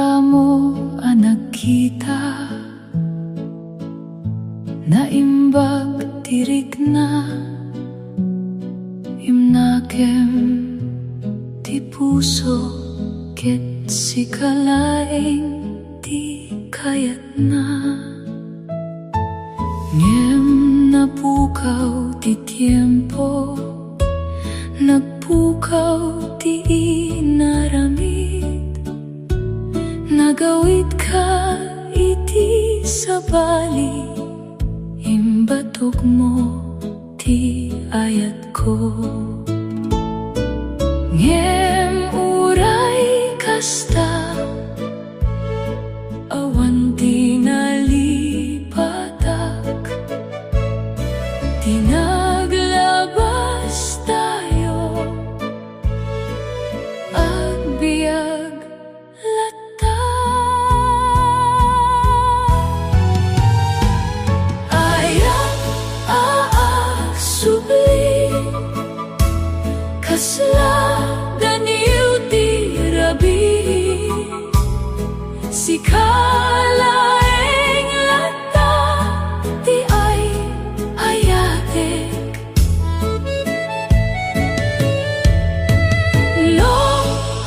kamo anak kita, naimbag tirik na imnakem ti puso, ket si kalaeng ti kayat na. Ngem napukaw ti tiempo, nagpukaw ti inaramid, nagawid ka iti sabali, imbatok mo ti ayat ko. Ngem uray kasta, awan ti nalipatak, ti naglabas tayo, agbiag lata. Ayat aasubli, kasla daniw ti rabi, si kalaeng lata ti ay ayatek. No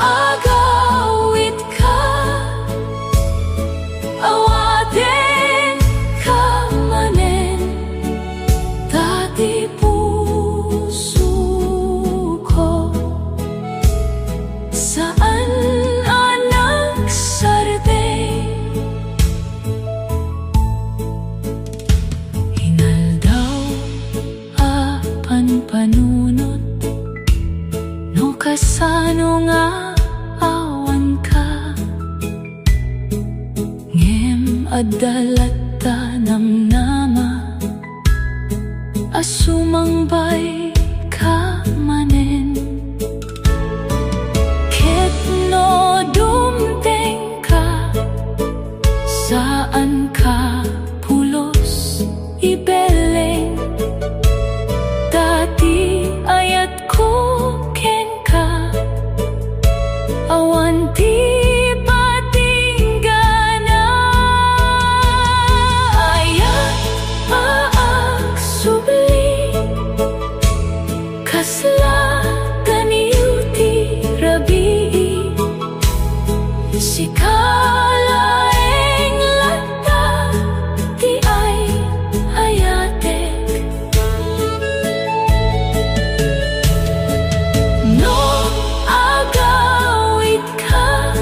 agawid ka, awaten ka manen, dati puso ko, saan anak sarde. Hinaldaw apan panunot, no kasano nga awan ka. Ngem adalata namnama, asumangbay ka manen. Ket no dumteng ka, saan ka pulos ibeleng, dati ayat ko ken ka, awan ti patinggana. Ayat paagsubli, kasla ganiw ti rabi, si kalaeng lata ti ay ayatek. No agawid ka,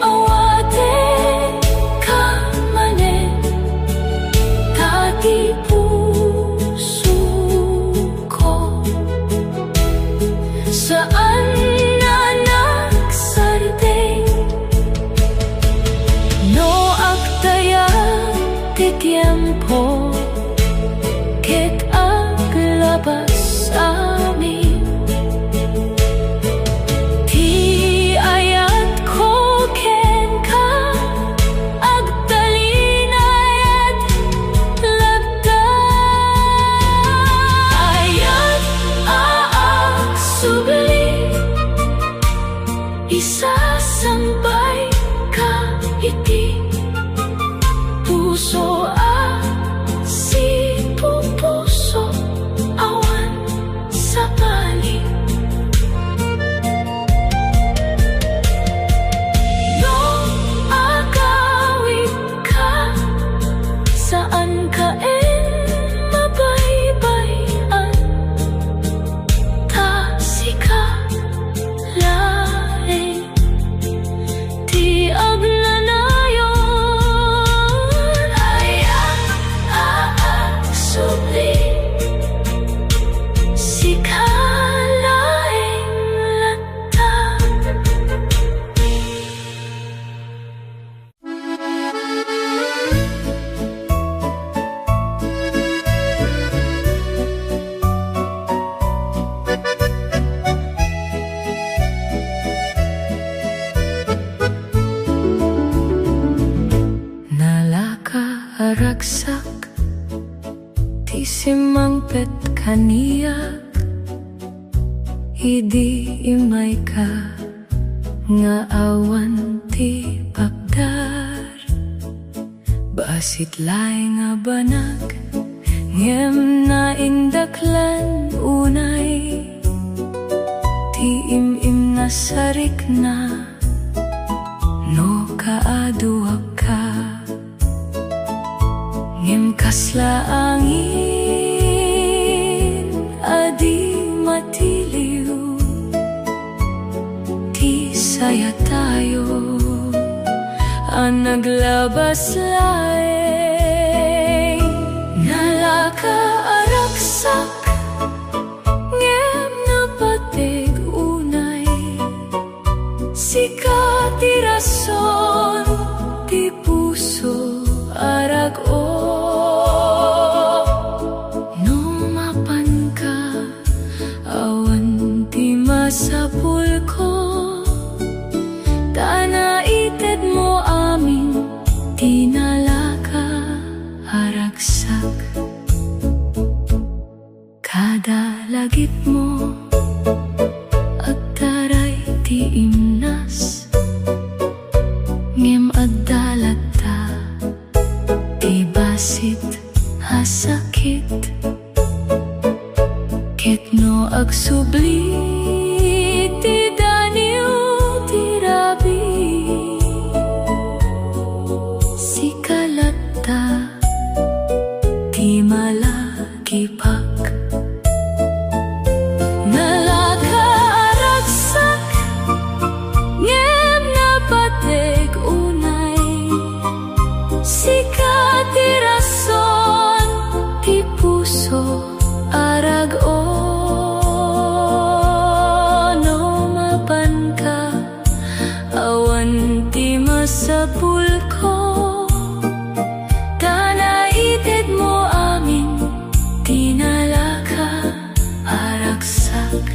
awaten ka manen, dati puso ko, saan anak sarde. No agtaya ti tiempo, ket aglabas amin, ti ayat ko ken ka, agtalinayat labda. Ayat aagsubli, isasambay ka iti puso si pupuso, awan sa bali. No agawid ka, saan ka mabaybayan, tasi ka laeng ti agnanayon. Ayat aagsubli, si kalaeng lata. Aragsak ti simangpet kaniyak, idi imay ka nga awan ti pakdar. Basit lay nga banag ngem na indaklan unay. Ti im-im na sarik na no kaaduak ka. Ngem kasla angin adi matiliw. Ti saya tayo ang naglabas laeng. Nalaka araksak ngem napatig unay. Sika ti rason ti puso arag-o. No mapan ka awan ti masapul ko. Tanaited mo amin tinalaka aragsak. Kada lagip mo agtaray ti imnas. Ngem addalata ti basit hasakit. Ket no agsubli ti daniw ti rabi. Sikalata ti malagipak. Nalaka aragsak ngem napatig unay. Sika ti rason ti puso arag-o. No mapan ka awan ti masapul ko. Tanaited mo amin tinalaka aragsak.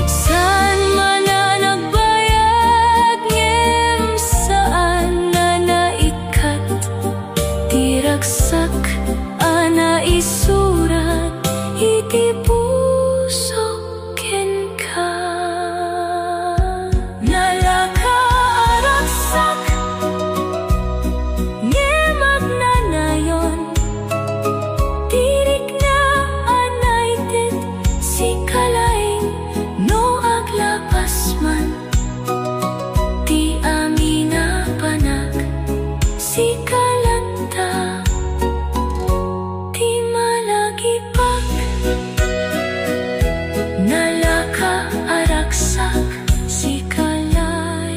Saan man na nagbayag ngem saan na naikat. Ti ragsak ana isurat iti puso ken ka. Nalaka aragsak ngem agnanayon. Tirik na anaited sikalaing no aglapas man. Ti amina panag sikalanta ti malagipak. Nalaka aragsak sikalaing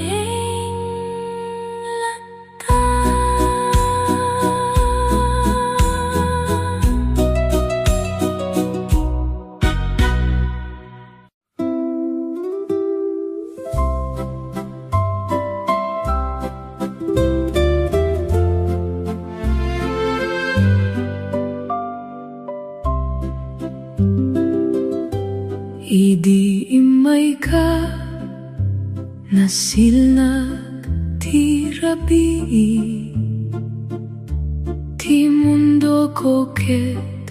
lata. Idi imay ka nasilnag ti rabi. Ti mundo ko ket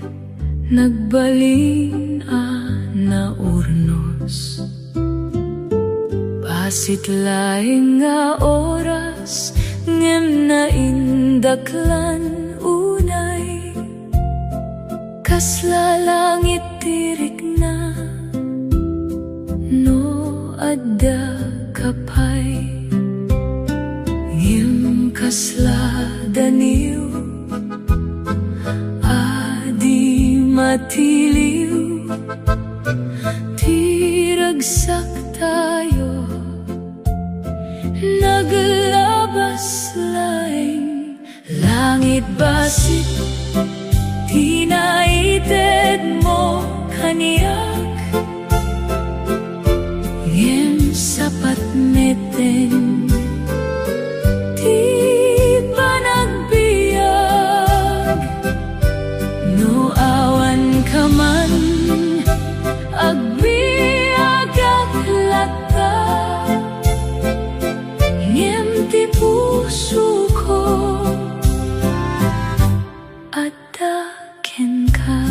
nagbalin na urnos. Basit laing nga oras ngem na indaklan unay. Kasla langit tirik na no adda kapay. Ngem kasla daniw adi matiliw. Ti ragsak tayo naglabas laing. Langit basit tinaited mo kaniyak. Ngem sapat meten ti panagbiag. No awan ka man agbiag aglata. Ngem ti puso ko addaken ka.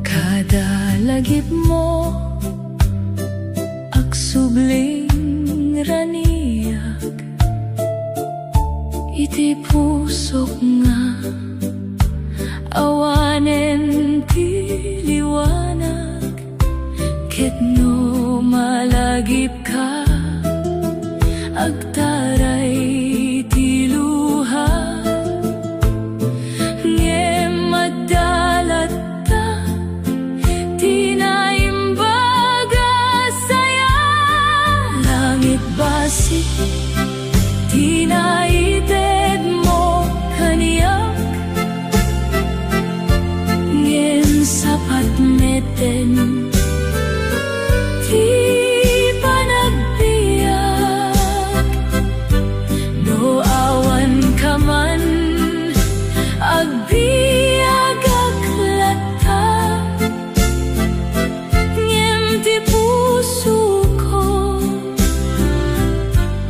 Kada lagip mo no malagip ka agtaray tiluha ngem madalat ta tinaimbaga saya langit basit tinaited mo kaniyak ngem sapat meten ti panagbiyak no awan ka man agbiyak aklata ngem ti puso ko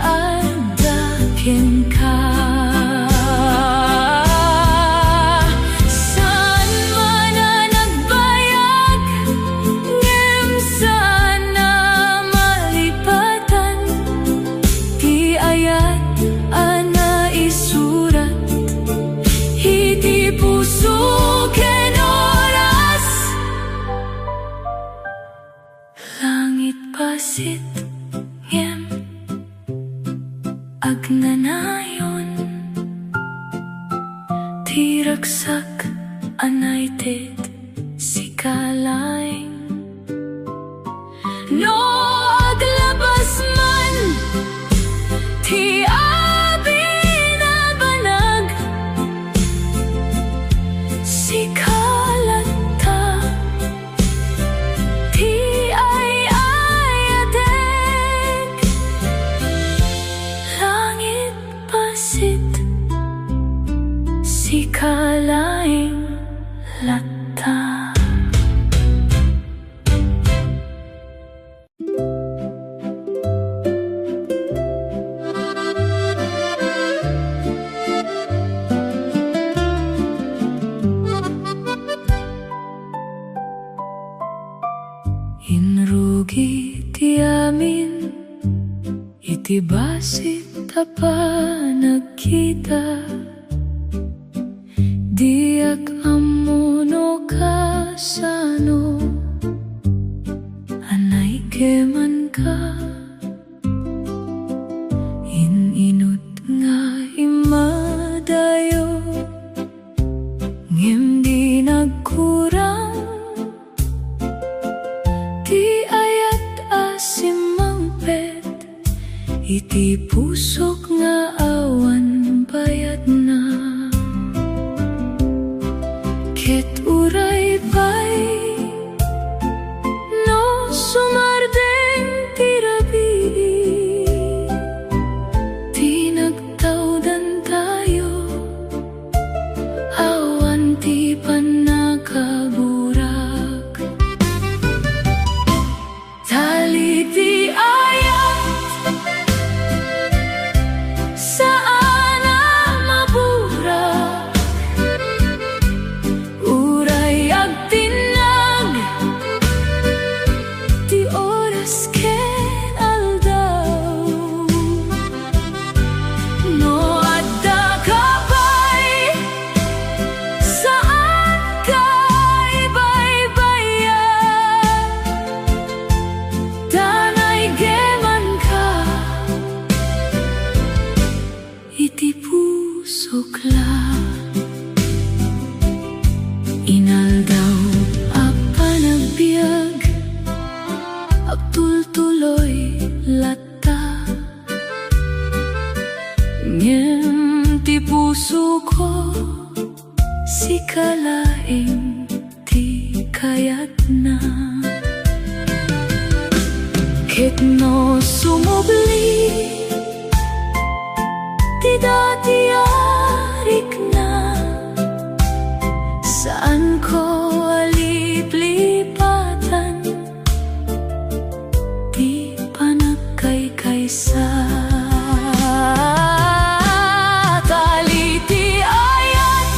adakin ka saan man na nagbayag ngem sana malipatan ti ayat ana isurat iti puso ken oras langit basit ngem agnanayon ti ragsak anaited si kalaing no aglabas man ti abi na banag si kalata ti ay ayatek langit basit si kalaing lata. Inrugi ti amin iti basit tapa nagkita diak amuno kasano anay keman ka inut nga imadayo ngem di nagkurang ti ayat asimangpet iti pusok nga awan bayad na ket uray pay no sumardeng ti rabi ti nagtawdan tayo awan ti panakaburak tali ti ayat saan na maburak uray agtinag ti oras ken aldaw no adda ka pay saan ka ibaybayan danay geman ka iti pusok la inaldaw a panagbiag agtultuloy lata ngem ti puso ko si kalaing ti kayat na ket no sumubli ti dati arik na saan ko aliplipatan di panagkaykaysa tali ti ayat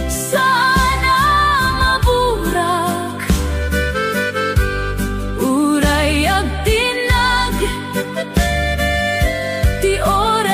saan na maburak uray agtinag ti oras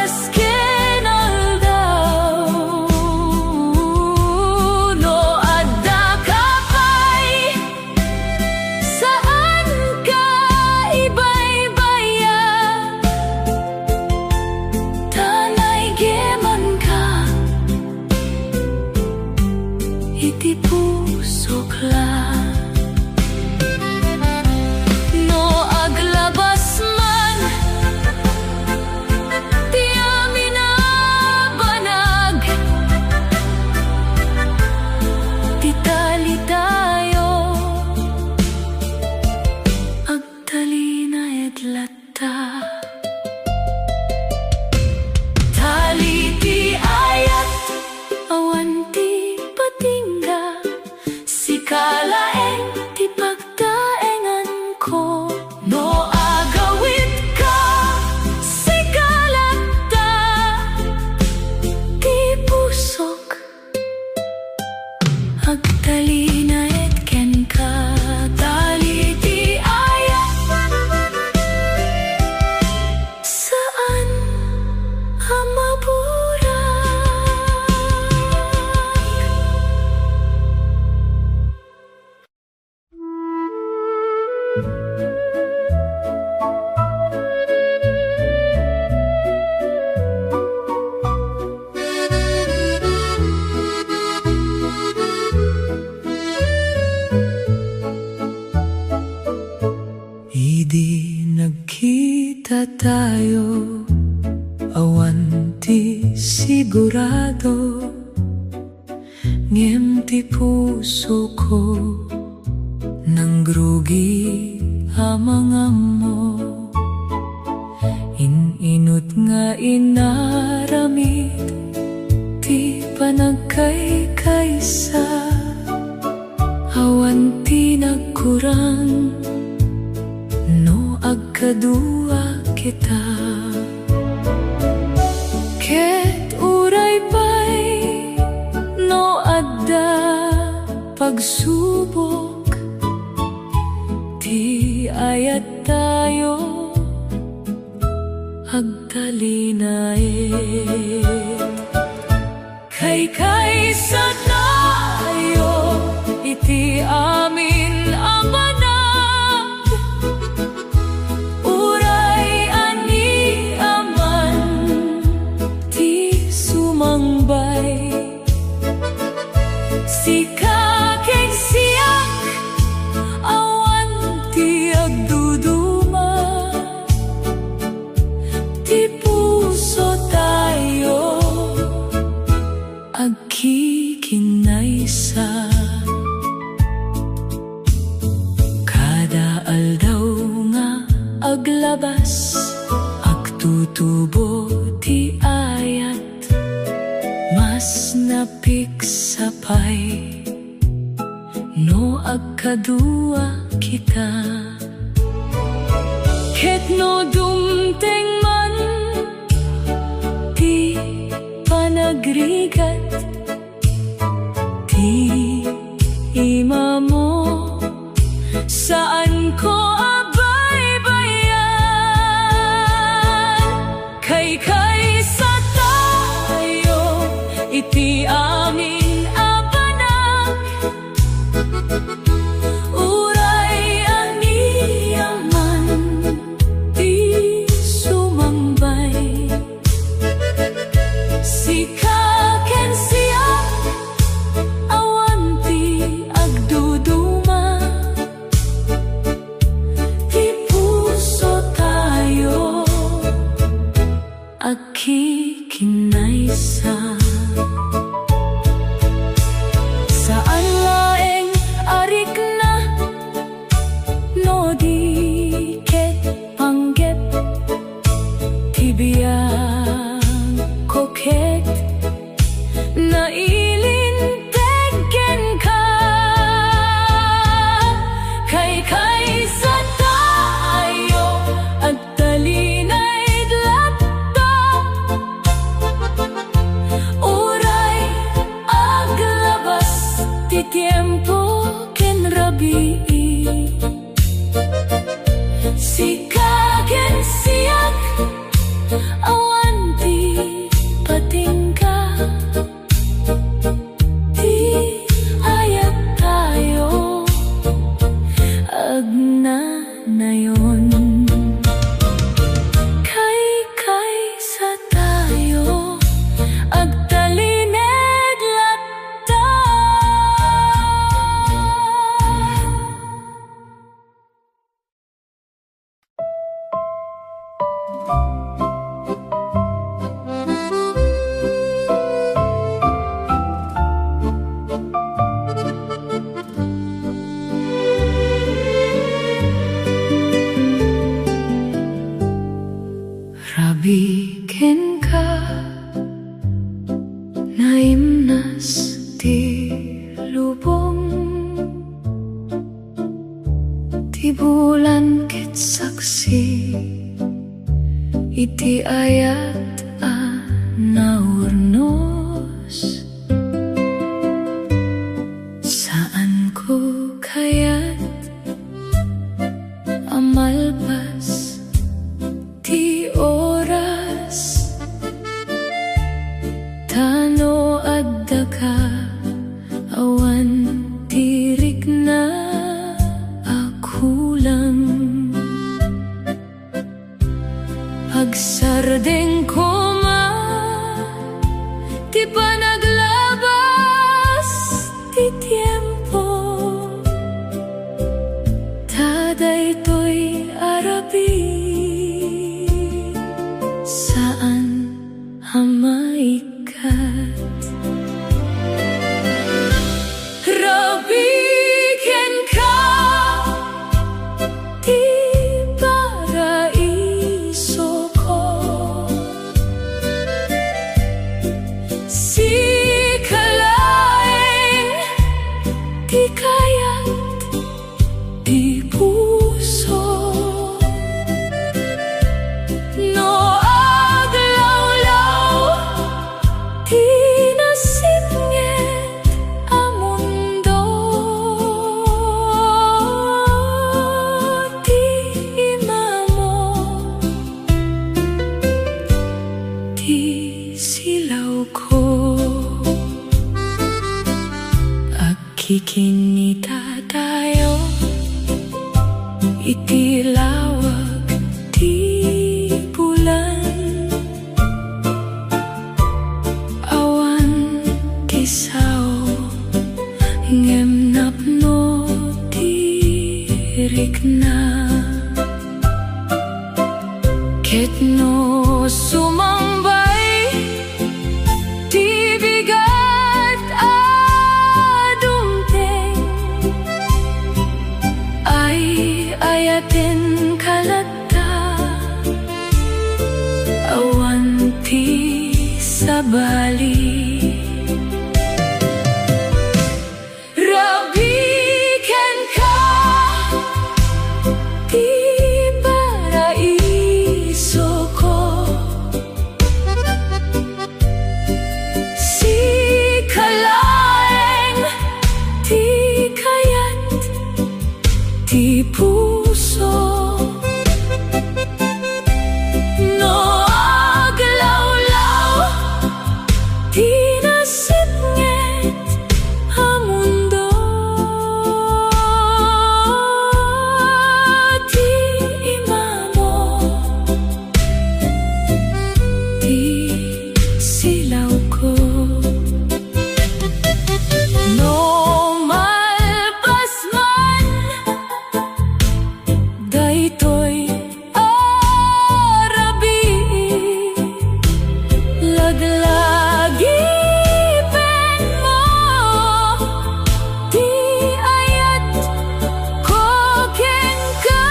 Idi nagkita tayo, awanti sigurado, ngem ti puso ko nang grugi amang mo. Inut nga inaramid ti panagkay-kaysa, awanti nagkurang no agkadua kita. Ket uray pa'y no adda pagsubok, ti ayat tayo agtalinae. Kay-kaysa tayo, iti amin amanag, uray ani aman ti sumangbay. Sika keng siyak, awan ti agduduma, ti puso tayo agkikinaysa. Kada aldaw nga aglabas, agtutubo ti ayat, mas napiksapay no agkadua kita. Ket no dumteng man ti panagrigat, ti ima mo saan ko abaybayan. Kay-kaysa tayo, iti amin abanag, uray ani aman ti sumangbay. Sika ken siyak, awan ti agduduma, ti puso tayo agkikinaysa. Saan laeng arik na no di ket panggep, ti biyang koket nailintegen ka. Kay-kaysa tayo, agtalinay dlatta, uray aglabas ti tiempo ken rabii. Sika ken siyak, awan ti patingka, ti ayat tayo agnanayon. Kay-kaysa tayo, agtalineg latta. Rabiken ka, naimnas ti lubong, ti bulan ket saksi, iti ayat a naurnos. Saan ko kayat amalpas ti oras, tano adda ka, awan tirik na ako. magulang. Agsardeng ko ti pa naglabas ti tiempo, taday to'y arabi saan hamaikat. Rabiken ka ti paraiso ko, si kalaeng ti kayat ti puso. No aglawlaw ti nasipnget a mundo, ti imamo ti silaw ko. Kikinita tayo, itilawag ti bulan, awan ti sao ngem napno ti rikna. Ketno sumambay ti bigat ayatin kalata, awan ti sabali. Rabiken ka ti paraiso ko, si kalaeng ti kayat ti puso. No aglawlaw ti nasipnget a mundo, ti imamo ti silaw ko. No malpas man daytoy arabi, laglagipen mo ti ayat ko ken ka.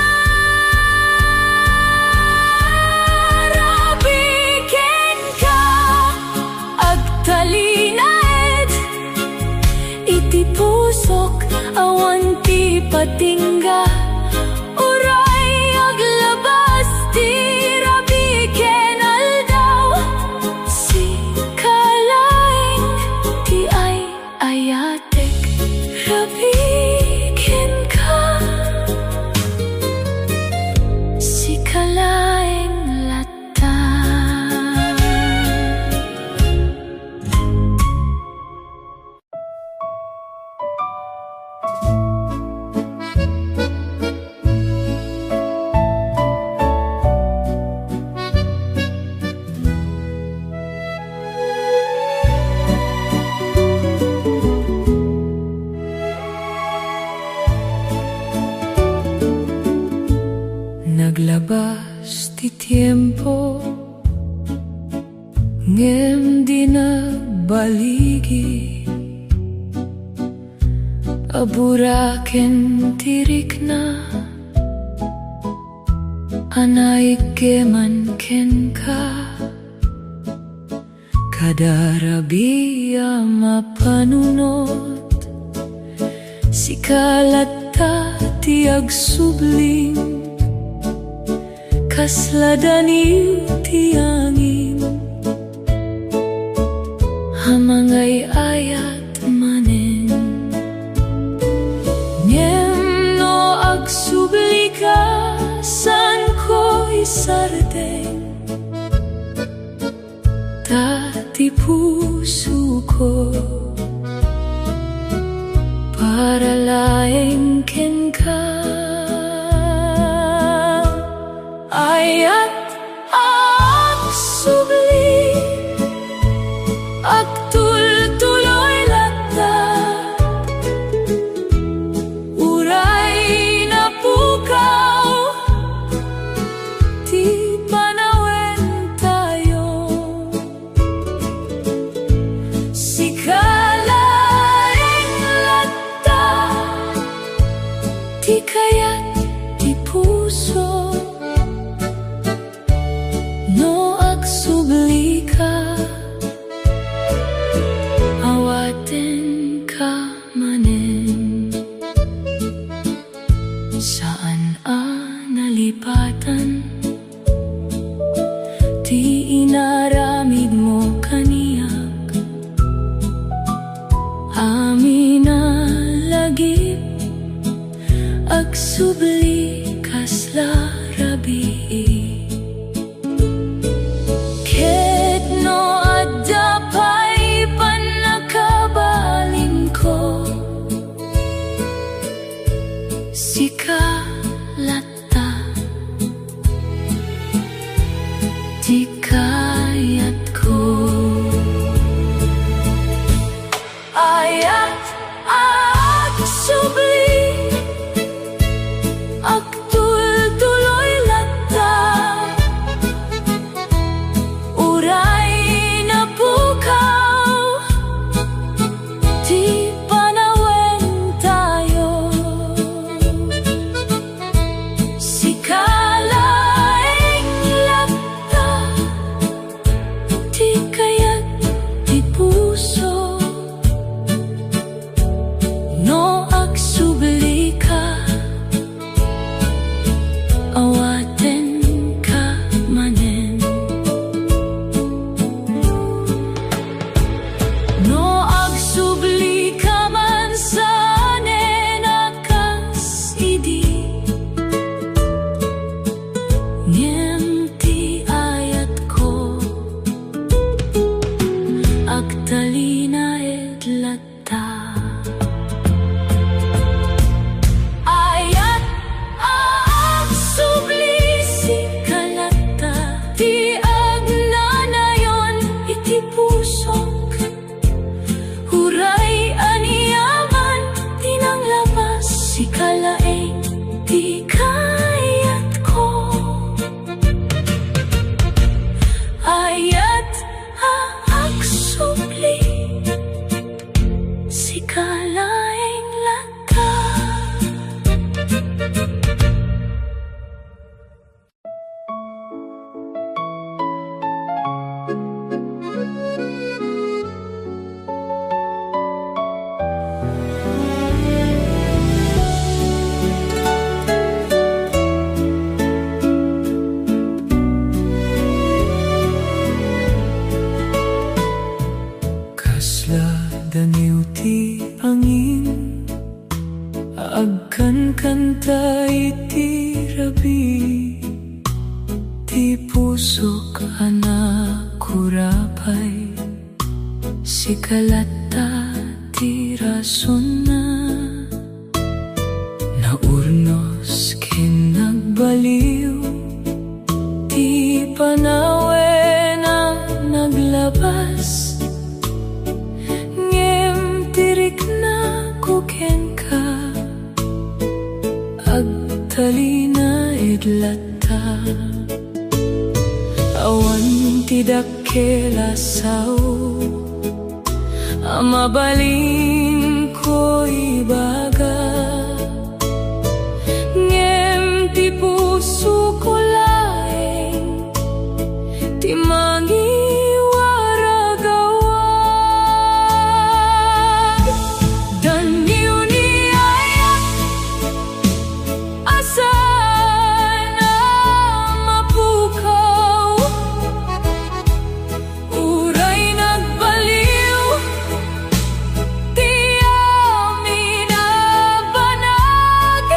Rabiken ka agtalinaed iti pusok, awan ti patingga, uray aglabas ti rabiken aldaw, si kalaeng ti ay ayatek. Rabiken ka si kalaeng lata. Naglabas ti tiempo, ngem di nagbaligi, aburaken ti rikna, anay keman ken ka. Kadarabi a mapanunot, si kalata ti agsubling, kasladani ti angin, hamangay ayat manen. Ngem no agsubli ka, san ko isardeng, dati puso ko para laeng ken ka. puso no agsubli ka, awaten ka manen. Saan nalipatan, di inaramid mo kaniyak. Amin lagip, agsubli kasla rabii. Ket no adda pa'y panakabalin ko, sikalata di kayat ko. Ayat agsubli, agtul-tuloy lata, uray na pukaw, di panawen tayo. Sikalaing lata, di kaya't di puso no agsubli ka, awaten ka manen. No agsubli ka man sanen akas idi, ngem ti ayat ko, agtalina edlata. Ayat agsubli sikalata, di agnanayon iti pusok, huray aniyaman tinang labas, sikalaeng di kayat ko. Ayat agsubli sikalaeng lata. Kasla daniw ti angin, agkan kanta iti rabi, ti pusok anak kurapay, sikalata ti rason na, naurnos kinagbaliw, ti panawe na naglabas, ngem tirik na kuken ka, agtalina edlata. Awan ti dakelasaw, amabalin ko ibaga, ngem ti puso ko laeng, ti mangiwaragawag. Daniw ni ayat, asan mapukaw, uray nagbaliw, ti amin banag,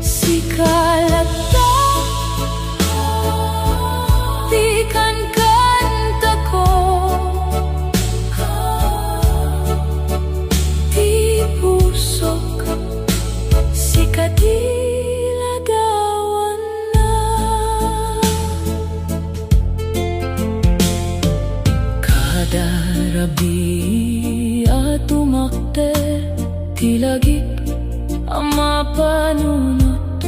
sikalata di kankanta ko, di pusok sikadiladawan na. Kada rabi at umakte, ti lagip ang mapanunot,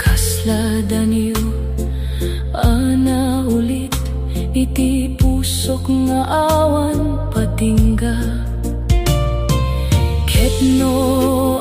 kasla daniw ana ulit, iti pusok nga awan patingga. Ket no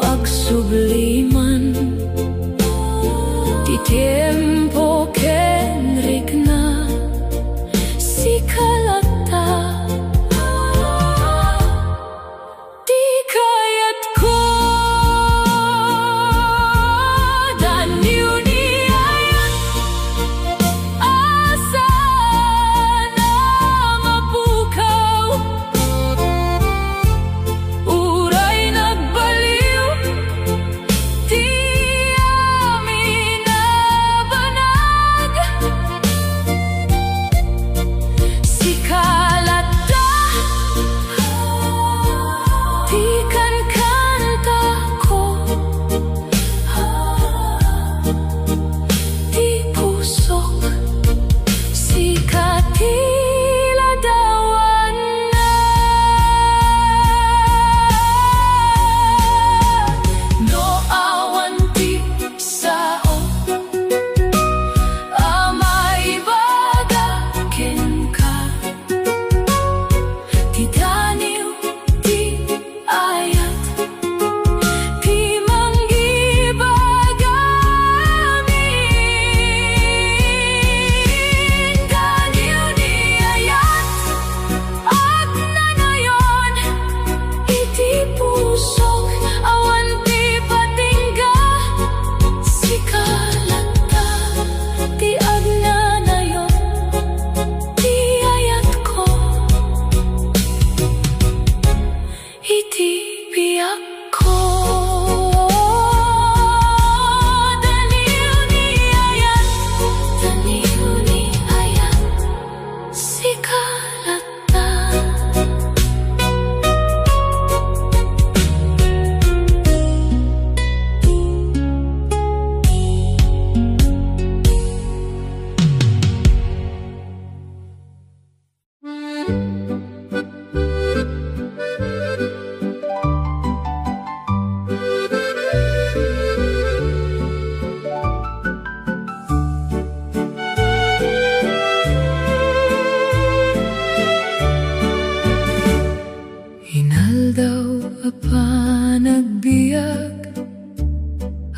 biyag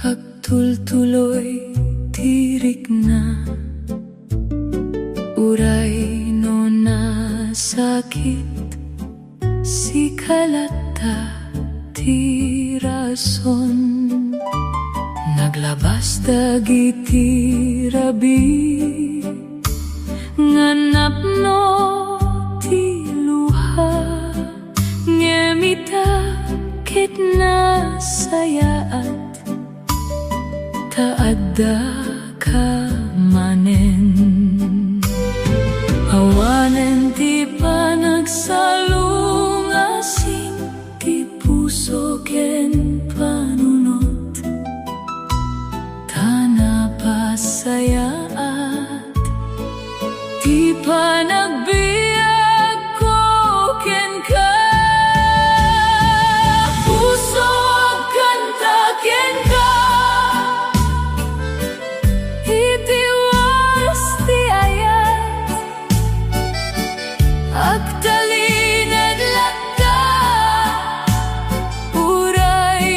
agtultuloy tirik na uray no nasakit si kalata ti rason naglabas dagiti rabi nganap no ti luha ngemita ket nasayaat taadda ka manen awanen ti panagsalungasing ti puso ken panunot tanapasayaat ti panagbiag ko ken ka puso kanta ken ka itiwas ti ayat agtalined lakta uray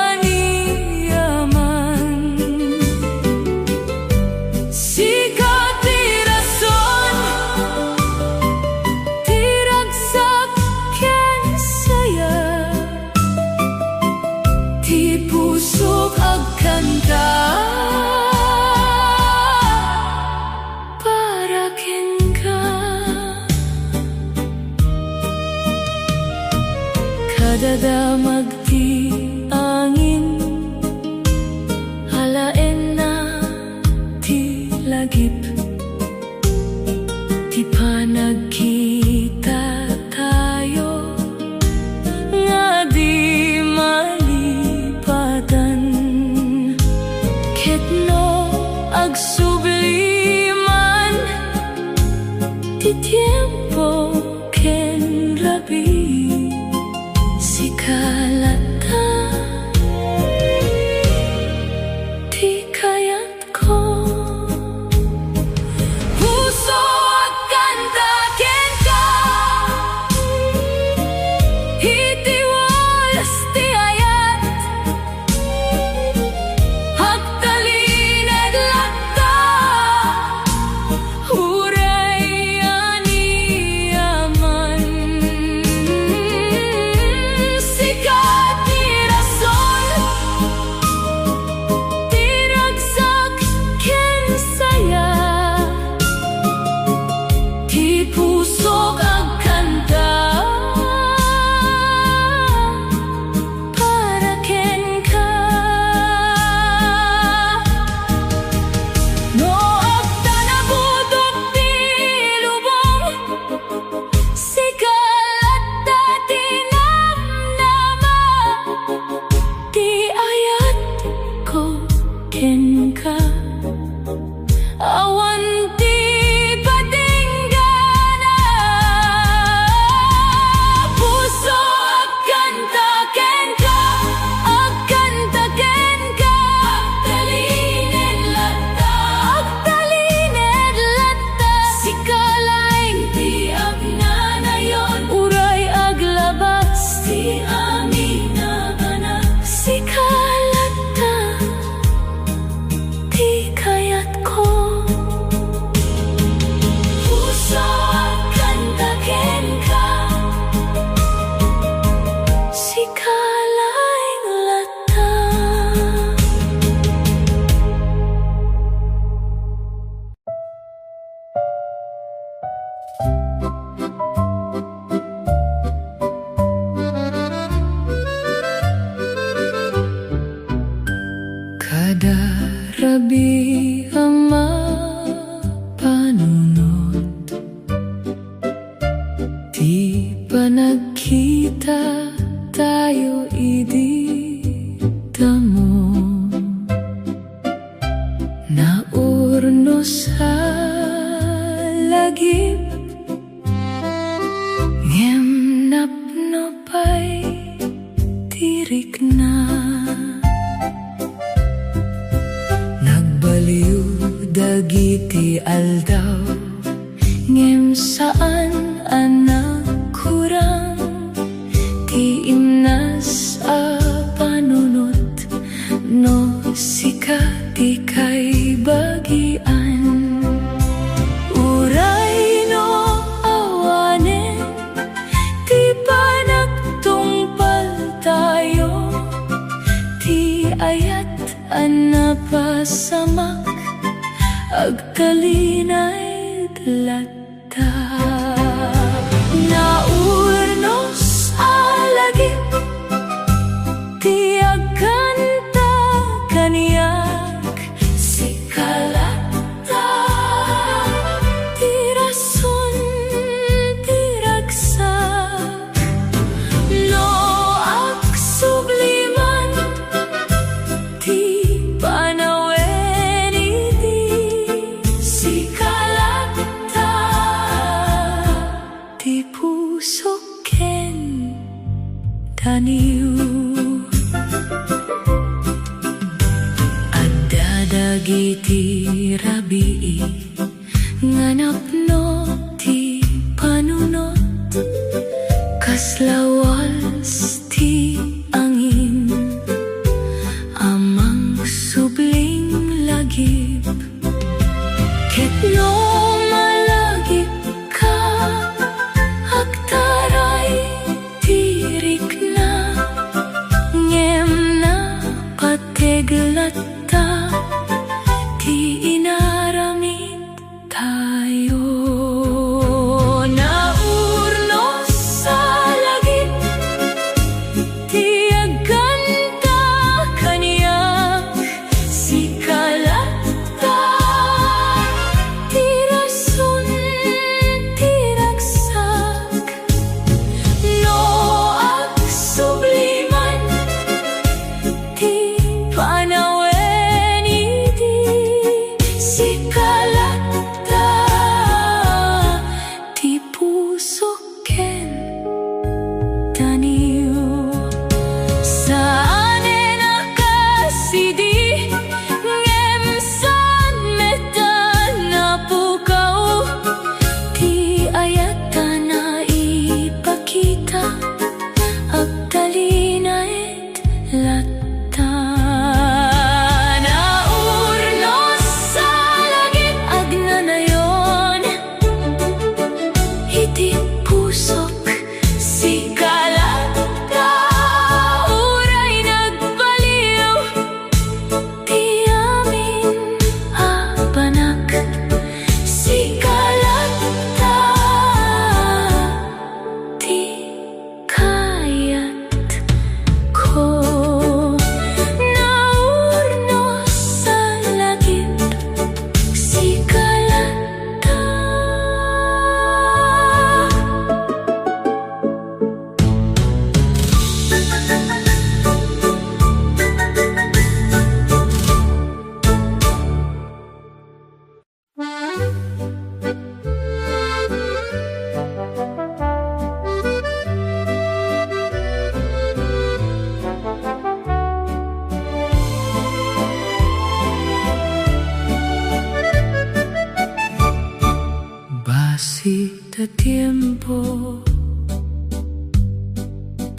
aniyaman sikat ti rason ti ragsak ken saya ti pusok agkanta para ken ka kadadamag ti angin halaen na ti lagip ti panagkita tayo nga di malipatan ket no agsubliman ti tiempo ken rabi si kalata ti kayat ko puso at kanta ken ka itiwas ti ayat agtalined lakta uray aniyaman sikat ti rason ti ragsak ken saya ti pusok agkanta para ken ka no agtanabudok ti lubong si kalata ti namnama ti ayat ko ken ka awan ti patinggana puso agkanta ken ka agkanta ken ka agtalined lakta si kalaing ti agnanayon uray aglabas ti amin na ganap si kalata ti kayat ko puso agkanta ken ka si kalaing lata kada rabi ama panunot ti panagkita tayo idi damo naurno sa lagip ngem napnopay tirik na nagbaliw dagiti aldaw ngem saan anak kurang ti imnas a panunot ayat anapasamak agtalinay dlata. Naurnos alagip ti agkanta kaniyak si kalata. Ti rason ti ragsak no agsubliman ti panawen iti si kalata. Ti puso ken taniw dagiti rabii nganapno ti panunot kaslawas ti angin amang subling lagip ketno malagip ka agtaray tirik na ngem na pateglat ti inaramid tayo. Naurnos sa lagit ti agkanta kaniyak si kalata. Ti rason ti ragsak no agsubliman ti panawen si kalata. Ti puso ken taniw saan nakasidi ngem san metan napukaw ti ayata na ipakita agtalinait lata. Iti pusok si kalata uray nagbaliw ti amin abanak si kalata. Ti kayat ko naurnos sa lagip si kalata. Basita tiempo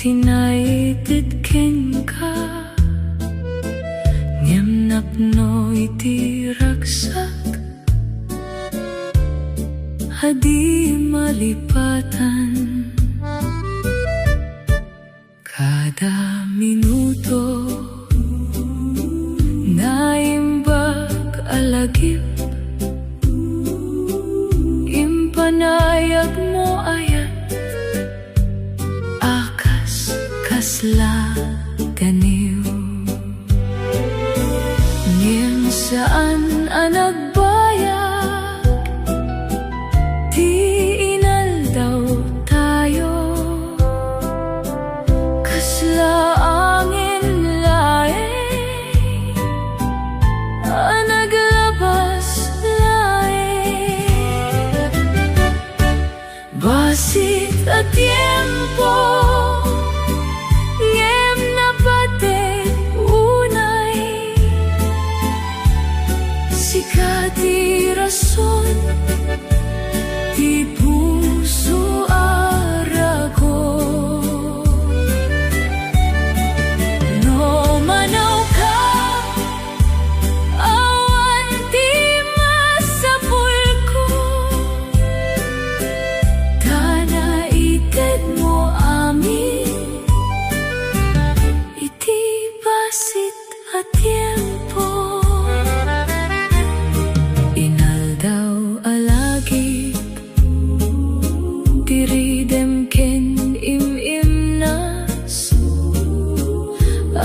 tinaitid ken ka ngem napno iti ragsak hadi malipatan kada minuto naimbag alagip impanayag mo ayat akas kasla ganiw ngem saan anagbayag ti inal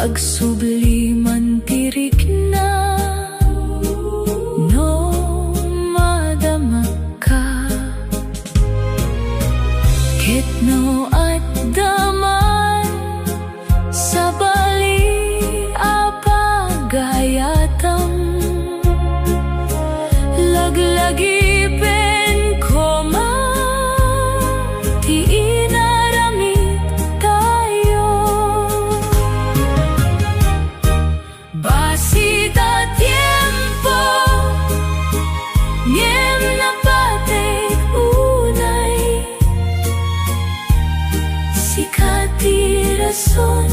agsubliman tirik na no madama ka ket no at daman sa bali apagayatam laglagi pen koma ti inaramid tayo basita tiempo ngem na patek unay sikati rason